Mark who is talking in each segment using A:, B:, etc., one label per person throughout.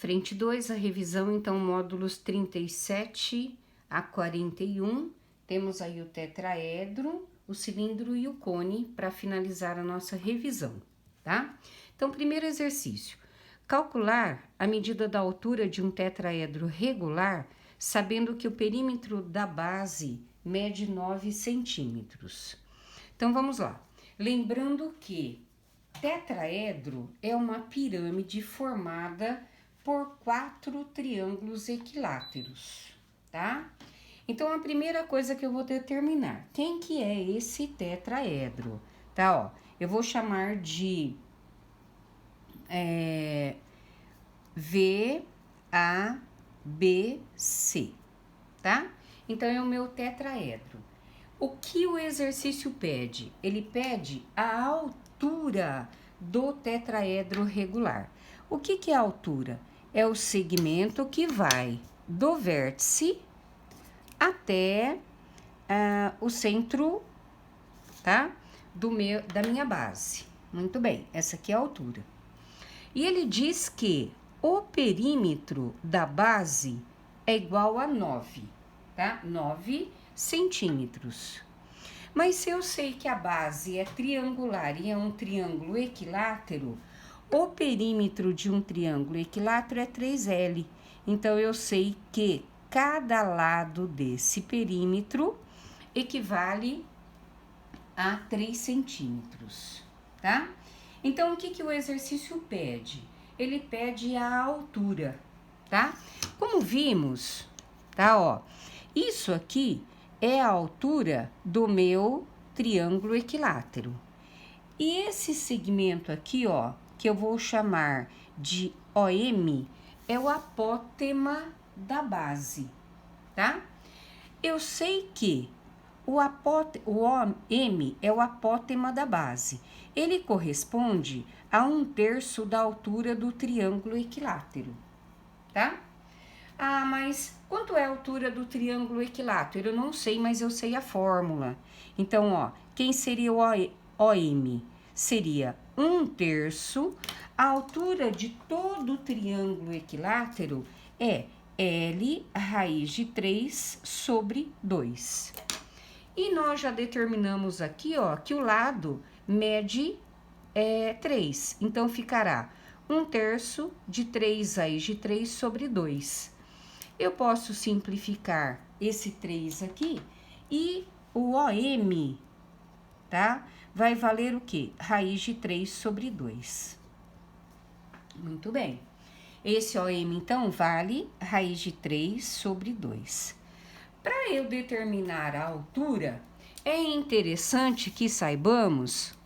A: Frente 2, a revisão, então, módulos 37 a 41. Temos aí o tetraedro, o cilindro e o cone para finalizar a nossa revisão, tá? Então, primeiro exercício. Calcular a medida da altura de um tetraedro regular, sabendo que o perímetro da base mede 9 centímetros. Então, vamos lá. Lembrando que tetraedro é uma pirâmide formada por 4 triângulos equiláteros, tá? Então, a primeira coisa que eu vou determinar, quem que é esse tetraedro, tá? Ó, eu vou chamar de VABC, tá? Então, é o meu tetraedro. O que o exercício pede? Ele pede a altura do tetraedro regular. O que é a altura? É o segmento que vai do vértice até o centro, tá? Da minha base. Muito bem, essa aqui é a altura. E ele diz que o perímetro da base é igual a 9, tá? 9 centímetros. Mas se eu sei que a base é triangular e é um triângulo equilátero, o perímetro de um triângulo equilátero é 3L. Então, eu sei que cada lado desse perímetro equivale a 3 centímetros, tá? Então, o que o exercício pede? Ele pede a altura, tá? Como vimos, tá, ó, isso aqui é a altura do meu triângulo equilátero. E esse segmento aqui, ó, que eu vou chamar de OM, é o apótema da base, tá? Eu sei que o OM é o apótema da base. Ele corresponde a 1/3 da altura do triângulo equilátero, tá? Ah, mas quanto é a altura do triângulo equilátero? Eu não sei, mas eu sei a fórmula. Então, ó, quem seria o OM? Seria 1/3. A altura de todo o triângulo equilátero é L raiz de 3 sobre 2. E nós já determinamos aqui, ó, que o lado mede 3. Então, ficará 1/3 de 3 raiz de 3 sobre 2. Eu posso simplificar esse 3 aqui e o OM, tá? Vai valer o quê? Raiz de 3 sobre 2. Muito bem. Esse OM, então, vale raiz de 3 sobre 2. Para eu determinar a altura, é interessante que saibamos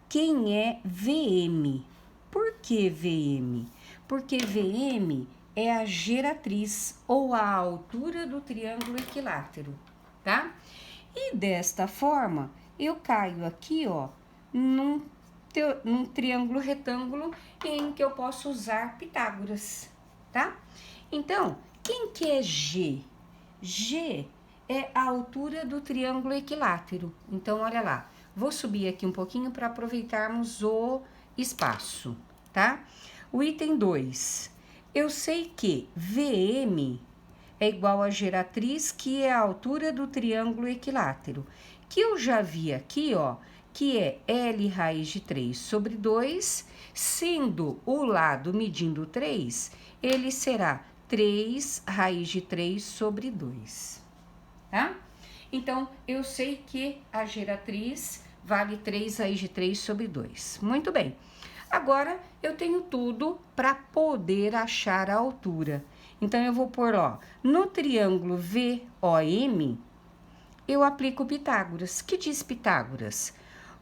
A: quem é VM. Por que VM? Porque VM é a geratriz ou a altura do triângulo equilátero, tá? E desta forma, eu caio aqui, ó, num triângulo retângulo em que eu posso usar Pitágoras, tá? Então, quem que é G? G é a altura do triângulo equilátero. Então, olha lá, vou subir aqui um pouquinho para aproveitarmos o espaço, tá? O item 2. Eu sei que VM é igual a geratriz, que é a altura do triângulo equilátero, que eu já vi aqui, ó, que é L raiz de 3 sobre 2, sendo o lado medindo 3, ele será 3 raiz de 3 sobre 2, tá? Então, eu sei que a geratriz vale 3 raiz de 3 sobre 2. Muito bem. Agora, eu tenho tudo para poder achar a altura. Então, eu vou pôr, ó, no triângulo VOM, eu aplico Pitágoras. Que diz Pitágoras?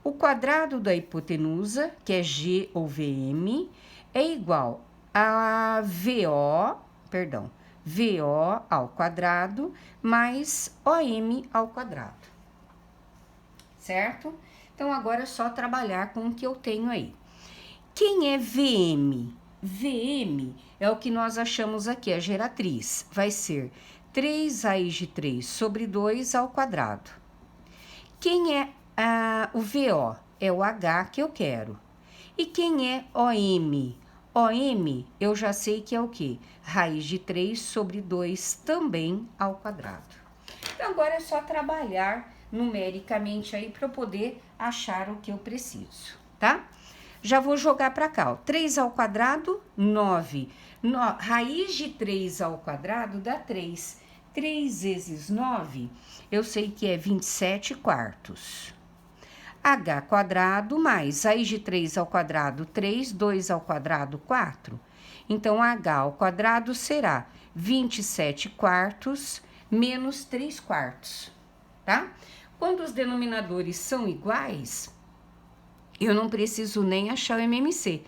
A: O quadrado da hipotenusa, que é G ou VM, é igual a VO ao quadrado mais OM ao quadrado. Certo? Então, agora é só trabalhar com o que eu tenho aí. Quem é VM? VM é o que nós achamos aqui, a geratriz. Vai ser 3 raiz de 3 sobre 2 ao quadrado. Quem é o VO? É o H que eu quero. E quem é OM? OM, eu já sei que é o quê? Raiz de 3 sobre 2 também ao quadrado. Então, agora é só trabalhar numericamente aí para eu poder achar o que eu preciso, tá? Já vou jogar para cá, ó. 3 ao quadrado, 9. Raiz de 3 ao quadrado dá 3. 3 vezes 9, eu sei que é 27 quartos. H quadrado mais raiz de 3 ao quadrado, 3, 2 ao quadrado, 4. Então, H ao quadrado será 27 quartos menos 3 quartos, tá? Quando os denominadores são iguais, eu não preciso nem achar o MMC.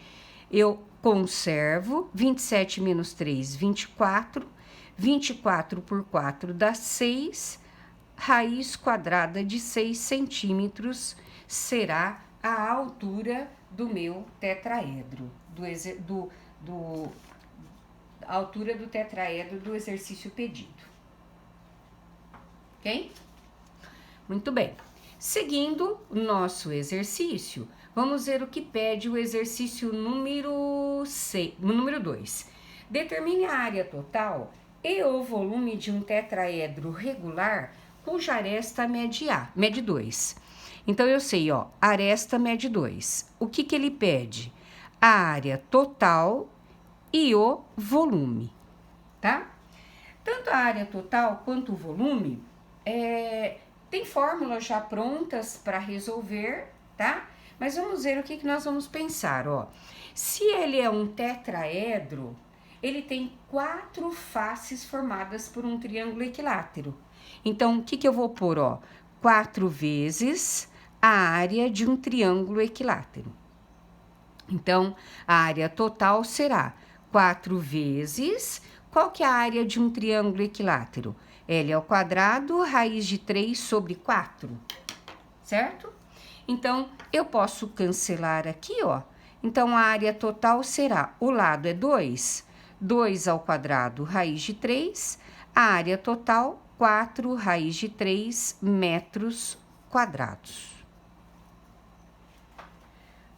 A: Eu conservo 27 menos 3, 24. 24 por 4 dá 6. Raiz quadrada de 6 centímetros será a altura do meu tetraedro, a altura do tetraedro do exercício pedido. Ok? Muito bem. Seguindo o nosso exercício, vamos ver o que pede o exercício número 2. Determine a área total e o volume de um tetraedro regular cuja aresta mede 2. Então, eu sei, ó, aresta mede 2. O que ele pede? A área total e o volume, tá? Tanto a área total quanto o volume, tem fórmulas já prontas para resolver, tá? Mas vamos ver o que nós vamos pensar, ó. Se ele é um tetraedro, ele tem 4 faces formadas por um triângulo equilátero. Então, o que eu vou pôr, ó? 4 vezes a área de um triângulo equilátero. Então, a área total será 4 vezes... Qual que é a área de um triângulo equilátero? L ao quadrado, raiz de 3 sobre 4, certo? Então, eu posso cancelar aqui, ó. Então, a área total será, o lado é 2, 2 ao quadrado, raiz de 3, a área total, 4 raiz de 3 metros quadrados.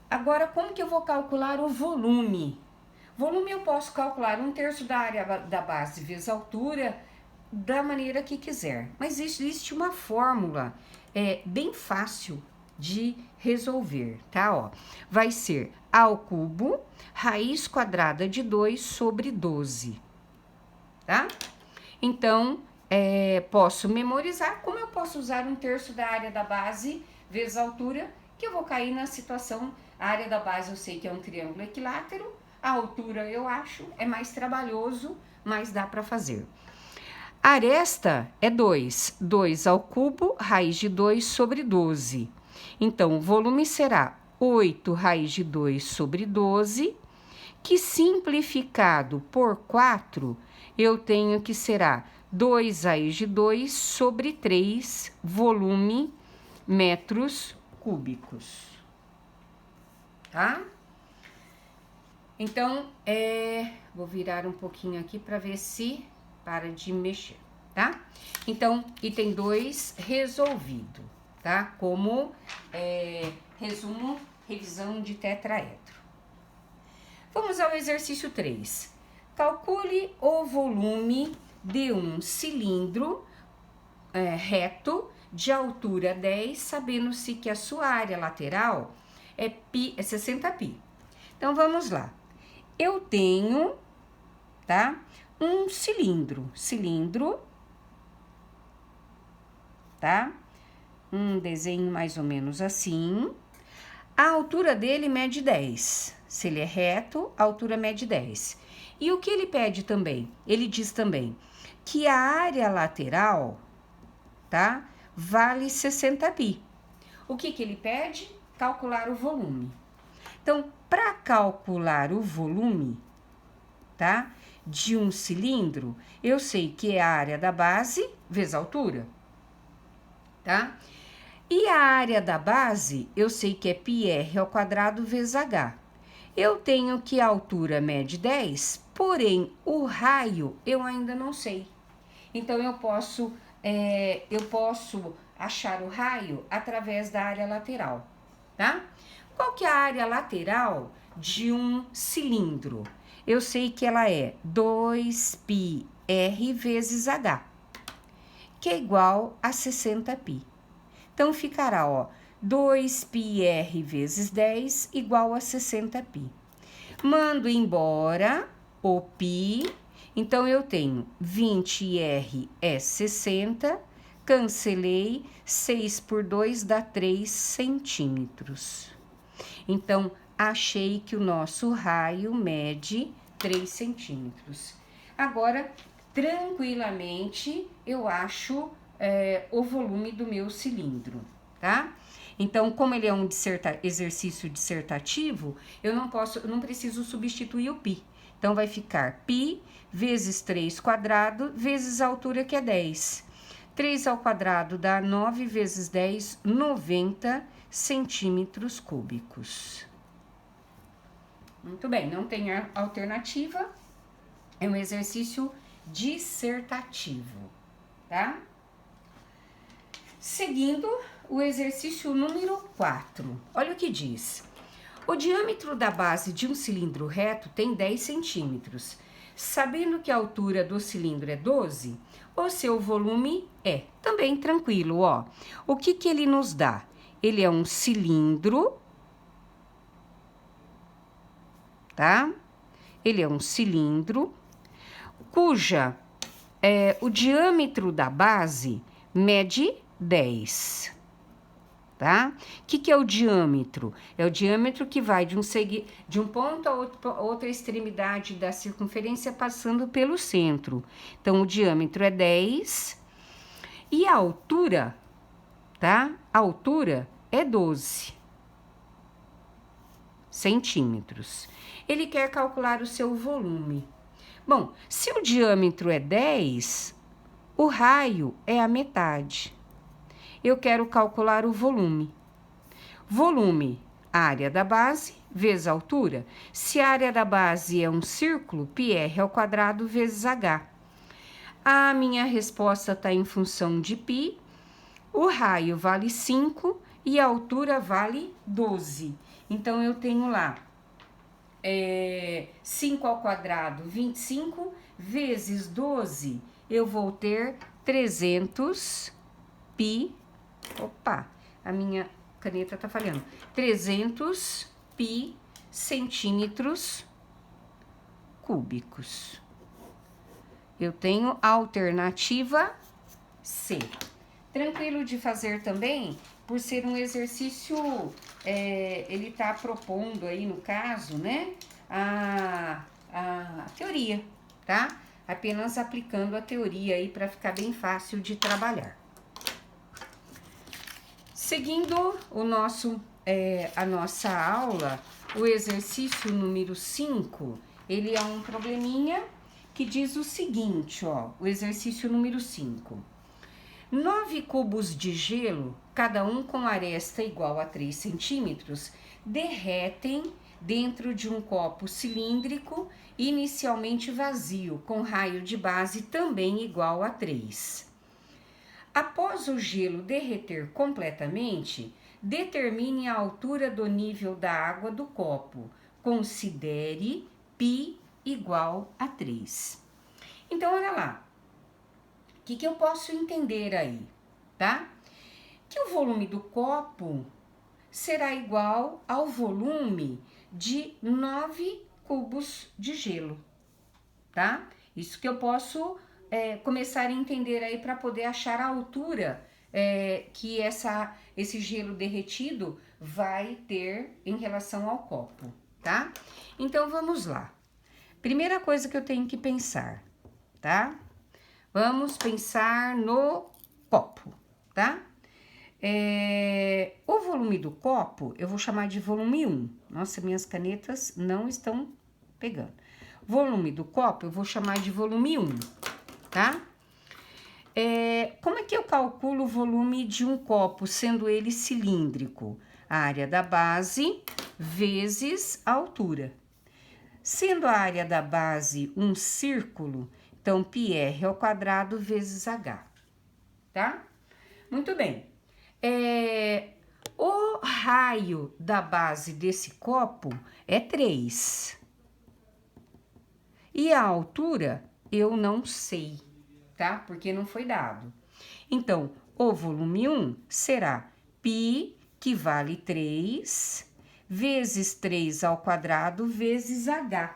A: Agora, como que eu vou calcular o volume? Volume eu posso calcular 1/3 da área da base vezes a altura, da maneira que quiser. Mas existe uma fórmula bem fácil de resolver, tá? Ó, vai ser A ao cubo, raiz quadrada de 2 sobre 12, tá? Então, posso memorizar. Como eu posso usar 1/3 da área da base vezes a altura, que eu vou cair na situação, a área da base eu sei que é um triângulo equilátero, a altura eu acho, é mais trabalhoso, mas dá para fazer. A aresta é 2, 2 ao cubo, raiz de 2 sobre 12. Então, o volume será 8 raiz de 2 sobre 12, que simplificado por 4, eu tenho que será 2 raiz de 2 sobre 3, volume metros cúbicos. Tá? Então, vou virar um pouquinho aqui para ver se para de mexer, tá? Então, item 2 resolvido, tá? Como resumo, revisão de tetraedro. Vamos ao exercício 3. Calcule o volume de um cilindro reto de altura 10, sabendo-se que a sua área lateral é 60 π. Então, vamos lá. Eu tenho, tá? Um cilindro, tá? Um desenho mais ou menos assim. A altura dele mede 10. Se ele é reto, a altura mede 10. E o que ele pede também? Ele diz também que a área lateral, tá? Vale 60 π. O que ele pede? Calcular o volume. Então, para calcular o volume, tá? De um cilindro, eu sei que é a área da base vezes a altura, tá? E a área da base, eu sei que é πr ao quadrado vezes h. Eu tenho que a altura mede 10, porém, o raio eu ainda não sei. Então, eu posso achar o raio através da área lateral, tá? Qual que é a área lateral de um cilindro. Eu sei que ela é 2πr vezes h, que é igual a 60π. Então, ficará, ó, 2πr vezes 10 igual a 60π. Mando embora o π, então eu tenho 20r é 60, cancelei, 6 por 2 dá 3 centímetros. Então, achei que o nosso raio mede 3 centímetros. Agora, tranquilamente, eu acho o volume do meu cilindro, tá? Então, como ele é um exercício dissertativo, eu não preciso substituir o π. Então, vai ficar π vezes 3 quadrado vezes a altura, que é 10. 3 ao quadrado dá 9 vezes 10, 90 centímetros cúbicos. Muito bem, não tem alternativa, é um exercício dissertativo, tá? Seguindo, o exercício número 4. Olha o que diz. O diâmetro da base de um cilindro reto tem 10 centímetros. Sabendo que a altura do cilindro é 12, o seu volume é também tranquilo, ó. O que ele nos dá? Ele é um cilindro, tá? Ele é um cilindro cuja o diâmetro da base mede 10, tá? O que é o diâmetro? É o diâmetro que vai de um ponto a outra extremidade da circunferência, passando pelo centro. Então, o diâmetro é 10 e a altura, tá? A altura é 12 centímetros. Ele quer calcular o seu volume. Bom, se o diâmetro é 10, o raio é a metade. Eu quero calcular o volume. Volume, área da base, vezes a altura. Se a área da base é um círculo, πr ao quadrado vezes h. A minha resposta está em função de π. O raio vale 5 e a altura vale 12. Então, eu tenho lá 5 ao quadrado, 25, vezes 12, eu vou ter 300 π. Opa, a minha caneta tá falhando. 300 π centímetros cúbicos. Eu tenho a alternativa C. Tranquilo de fazer também, por ser um exercício, ele tá propondo aí, no caso, né, a teoria, tá? Apenas aplicando a teoria aí para ficar bem fácil de trabalhar. Seguindo a nossa aula, o exercício número 5, ele é um probleminha que diz o seguinte, ó, o exercício número 5. 9 cubos de gelo, cada um com aresta igual a 3 centímetros, derretem dentro de um copo cilíndrico inicialmente vazio, com raio de base também igual a 3. Após o gelo derreter completamente, determine a altura do nível da água do copo. Considere π igual a 3. Então, olha lá. O que eu posso entender aí, tá? Que o volume do copo será igual ao volume de 9 cubos de gelo, tá? Isso que eu posso começar a entender aí para poder achar a altura que esse gelo derretido vai ter em relação ao copo, tá? Então, vamos lá. Primeira coisa que eu tenho que pensar, tá? Vamos pensar no copo, tá? O volume do copo, eu vou chamar de volume 1. Nossa, minhas canetas não estão pegando. Volume do copo, eu vou chamar de volume 1, tá? Como é que eu calculo o volume de um copo, sendo ele cilíndrico? A área da base vezes a altura. Sendo a área da base um círculo, então, πr ao quadrado vezes h, tá? Muito bem. O raio da base desse copo é 3. E a altura eu não sei, tá? Porque não foi dado. Então, o volume 1 será π, que vale 3, vezes 3 ao quadrado, vezes h,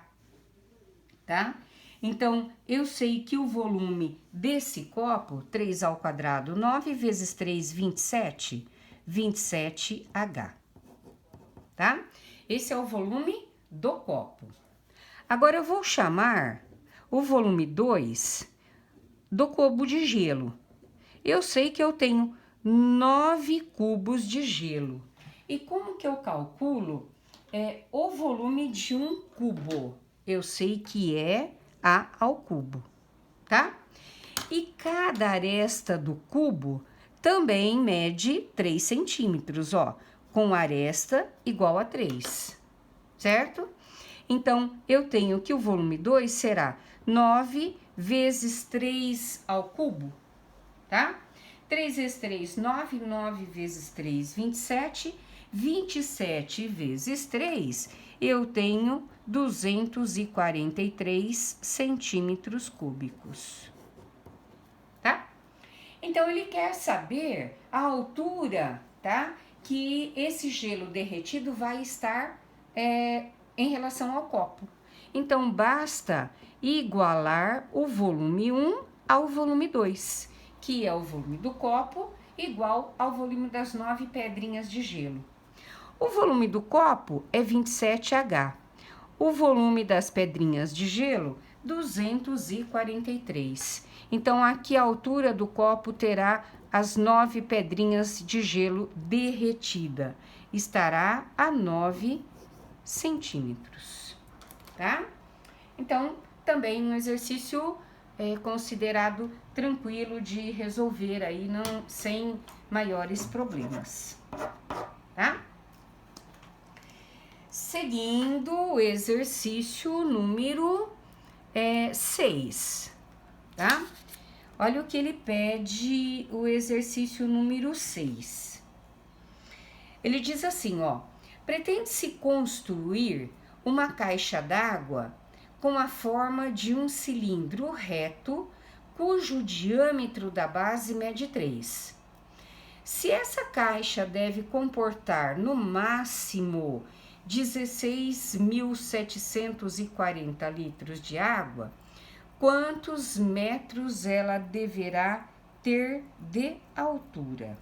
A: tá? Então, eu sei que o volume desse copo, 3 ao quadrado, 9 vezes 3, 27, 27H, tá? Esse é o volume do copo. Agora, eu vou chamar o volume 2 do cubo de gelo. Eu sei que eu tenho 9 cubos de gelo. E como que eu calculo o volume de um cubo? Eu sei que é A ao cubo, tá? E cada aresta do cubo também mede 3 centímetros, ó, com aresta igual a 3, certo? Então, eu tenho que o volume 2 será 9 vezes 3 ao cubo, tá? 3 vezes 3, 9, 9 vezes 3, 27, 27 vezes 3, eu tenho 243 centímetros cúbicos, tá? Então, ele quer saber a altura, tá? Que esse gelo derretido vai estar em relação ao copo. Então, basta igualar o volume 1 ao volume 2, que é o volume do copo, igual ao volume das 9 pedrinhas de gelo. O volume do copo é 27H. O volume das pedrinhas de gelo, 243. Então, aqui a altura do copo terá as 9 pedrinhas de gelo derretida. Estará a 9 centímetros, tá? Então, também um exercício considerado tranquilo de resolver aí, não, sem maiores problemas, tá? Seguindo o exercício número 6, tá? Olha o que ele pede, o exercício número 6. Ele diz assim, ó: pretende-se construir uma caixa d'água com a forma de um cilindro reto, cujo diâmetro da base mede 3. Se essa caixa deve comportar no máximo 16.740 litros de água, quantos metros ela deverá ter de altura?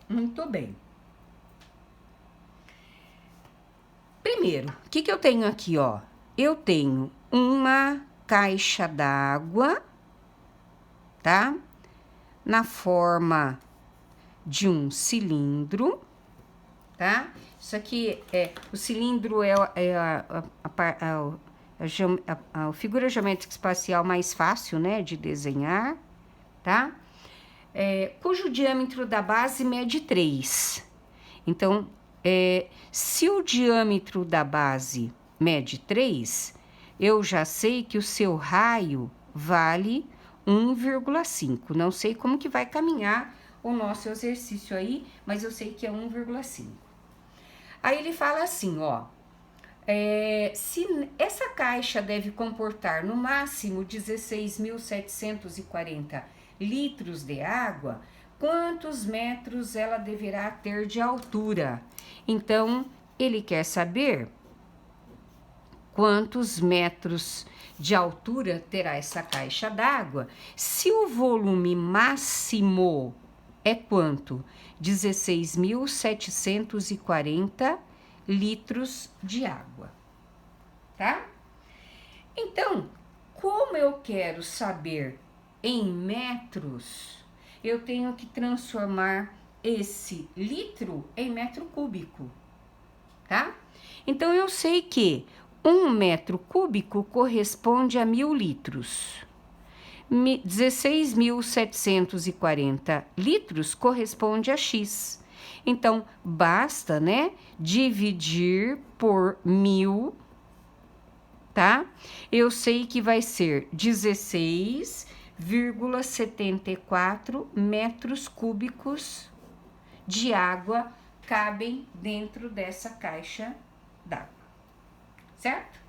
A: Muito bem. Primeiro, o que eu tenho aqui, ó? Eu tenho uma caixa d'água, tá? Na forma de um cilindro, tá? Isso aqui o cilindro a figura geométrica espacial mais fácil, né, de desenhar, tá? Cujo diâmetro da base mede 3. Então, se o diâmetro da base mede 3, eu já sei que o seu raio vale 1,5. Não sei como que vai caminhar o nosso exercício aí, mas eu sei que é 1,5. Aí ele fala assim, ó: se essa caixa deve comportar no máximo 16.740 litros de água, quantos metros ela deverá ter de altura? Então, ele quer saber quantos metros de altura terá essa caixa d'água, se o volume máximo é quanto? 16.740 litros de água, tá? Então, como eu quero saber em metros, eu tenho que transformar esse litro em metro cúbico, tá? Então, eu sei que 1 metro cúbico corresponde a 1.000 litros. 16.740 litros corresponde a X. Então, basta, né, dividir por 1.000, tá? Eu sei que vai ser 16,74 metros cúbicos de água cabem dentro dessa caixa d'água, certo?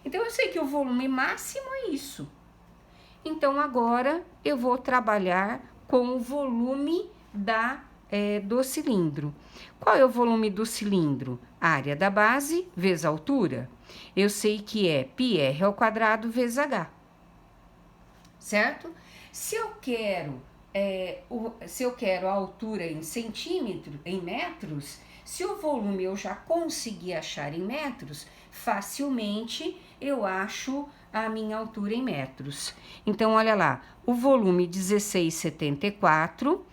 A: Então, eu sei que o volume máximo é isso. Então, agora, eu vou trabalhar com o volume do cilindro. Qual é o volume do cilindro? A área da base vezes a altura. Eu sei que é πr² vezes h, certo? Se eu quero a altura em centímetros, em metros, se o volume eu já consegui achar em metros, facilmente eu acho a minha altura em metros. Então, olha lá, o volume 1674,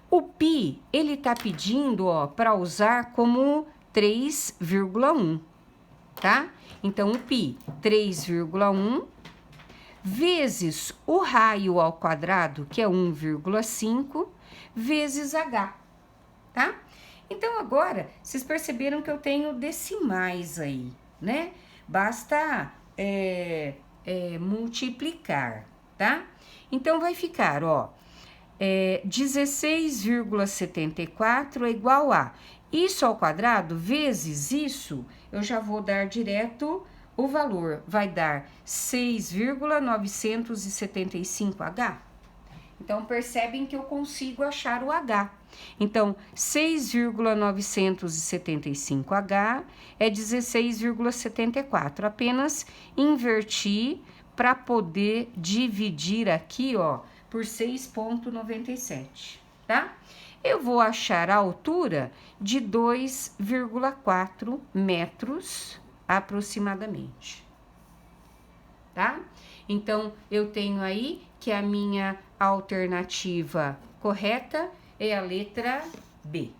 A: o π, ele tá pedindo, ó, para usar como 3,1, tá? Então, o π, 3,1, vezes o raio ao quadrado, que é 1,5, vezes h, tá? Então, agora, vocês perceberam que eu tenho decimais aí, né? Basta multiplicar, tá? Então, vai ficar, ó, 16,74 é igual a isso ao quadrado vezes isso, eu já vou dar direto o valor, vai dar 6,975H. Então, percebem que eu consigo achar o H. Então, 6,975H é 16,74. Apenas inverti para poder dividir aqui, ó, por 6,97, tá? Eu vou achar a altura de 2,4 metros aproximadamente, tá? Então, eu tenho aí que a minha alternativa correta é a letra B.